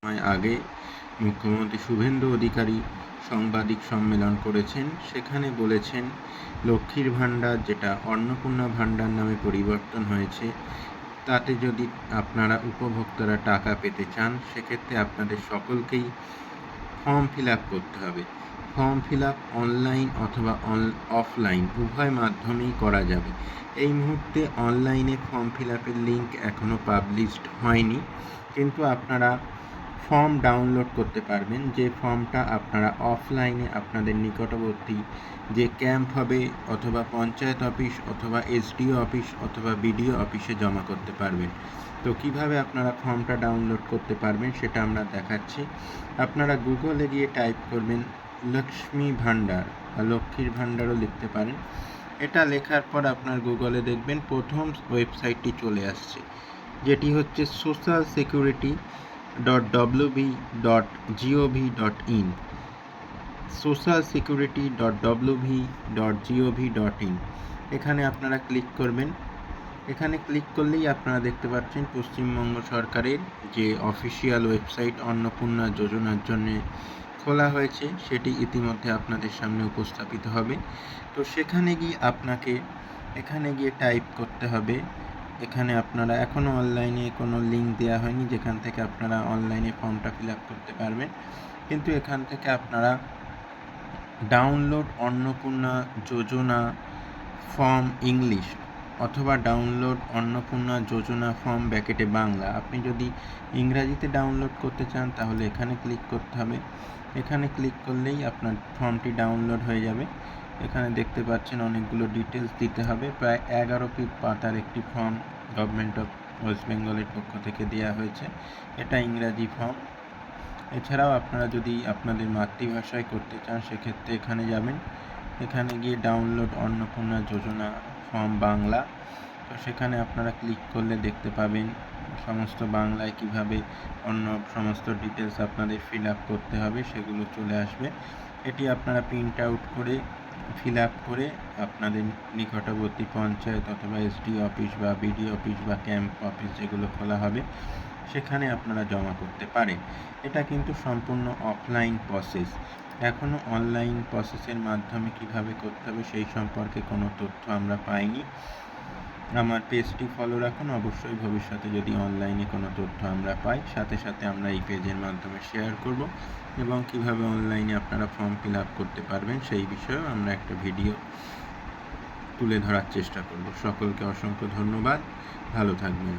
সময় আগে মুখ্যমন্ত্রী শুভেন্দু অধিকারী সাংবাদিক সম্মেলন করেছেন। সেখানে বলেছেন লক্ষ্মীর ভাণ্ডার, যেটা অন্নপূর্ণা ভাণ্ডার নামে পরিবর্তন হয়েছে, তাতে যদি আপনারা উপভোক্তারা টাকা পেতে চান, সেক্ষেত্রে আপনাদের সকলকেই ফর্ম ফিল আপ করতে হবে। ফর্ম ফিল আপ অনলাইন অথবা অফলাইন উভয় মাধ্যমেই করা যাবে। এই মুহূর্তে অনলাইনে ফর্ম ফিল আপের লিঙ্ক এখনও পাবলিশড হয়নি, কিন্তু আপনারা ফর্ম ডাউনলোড করতে পারবেন, যে ফর্মটা আপনারা অফলাইনে আপনাদের নিকটবর্তী যে ক্যাম্প হবে অথবা পঞ্চায়েত অফিস অথবা এসডিও অফিস অথবা বিডিও অফিসে জমা করতে পারবেন। তো কিভাবে আপনারা ফর্মটা ডাউনলোড করতে পারবেন সেটা আমরা দেখাচ্ছি। আপনারা গুগলে গিয়ে টাইপ করবেন লক্ষ্মী ভাণ্ডার বা লক্ষ্মীর ভাণ্ডারও লিখতে পারেন। এটা লেখার পর আপনার গুগলে দেখবেন প্রথম ওয়েবসাইটটি চলে আসছে, যেটি হচ্ছে socialsecurity.wb.gov.in socialsecurity.wb.gov.in। এখানে আপনারা ক্লিক করবেন। এখানে ক্লিক করলেই আপনারা দেখতে পাচ্ছেন পশ্চিমবঙ্গ সরকারের যে অফিসিয়াল ওয়েবসাইট অন্নপূর্ণা যোজনার জন্য খোলা হয়েছে, সেটি ইতিমধ্যে আপনাদের সামনে উপস্থাপিত হবে। তো সেখানে গিয়ে টাইপ করতে হবে। এখানে আপনারা এখনও অনলাইনে কোনো লিঙ্ক দেওয়া হয়নি যেখান থেকে আপনারা অনলাইনে ফর্মটা ফিল আপ করতে পারবেন, কিন্তু এখান থেকে আপনারা ডাউনলোড অন্নপূর্ণা যোজনা ফর্ম ইংলিশ অথবা ডাউনলোড অন্নপূর্ণা যোজনা ফর্ম ব্র্যাকেটে বাংলা, আপনি যদি ইংরাজিতে ডাউনলোড করতে চান তাহলে এখানে ক্লিক করতে হবে। এখানে ক্লিক করলেই আপনার ফর্মটি ডাউনলোড হয়ে যাবে। এখানে দেখতে পাচ্ছেন অনেকগুলো ডিটেলস দিতে হবে। প্রায় 11 পাতার একটি ফর্ম গভর্নমেন্ট অফ ওয়েস্ট বেঙ্গলের পক্ষ থেকে দেওয়া হয়েছে। এটা ইংরাজি ফর্ম। এছাড়াও আপনারা যদি আপনাদের মাতৃভাষায় করতে চান সেক্ষেত্রে এখানে যাবেন। এখানে গিয়ে ডাউনলোড অন্নপূর্ণা যোজনা ফর্ম বাংলা, তো সেখানে আপনারা ক্লিক করলে দেখতে পাবেন সমস্ত বাংলায় কিভাবে সমস্ত ডিটেলস আপনাদের ফিল আপ করতে হবে সেগুলো চলে আসবে। এটি আপনারা প্রিন্ট আউট করে ফিল আপ করে আপনাদের নিকটবর্তী পঞ্চায়েত অথবা এসডিও অফিস বা বিডিও অফিস বা ক্যাম্প অফিস যেগুলো খোলা হবে সেখানে আপনারা জমা করতে পারেন। এটা কিন্তু সম্পূর্ণ অফলাইন প্রসেস। এখনও অনলাইন প্রসেসের মাধ্যমে কিভাবে করতে হবে সেই সম্পর্কে কোনো তথ্য আমরা পাইনি। আমার পেজটি ফলো রাখুন। অবশ্যই ভবিষ্যতে যদি অনলাইনে কোনো তথ্য আমরা পাই সাথে সাথে আমরা এই পেজের মাধ্যমে শেয়ার করব, এবং কিভাবে অনলাইনে আপনারা ফর্ম ফিল আপ করতে পারবেন সেই বিষয়েও আমরা একটা ভিডিও তুলে ধরার চেষ্টা করব। সকলকে অসংখ্য ধন্যবাদ, ভালো থাকবেন।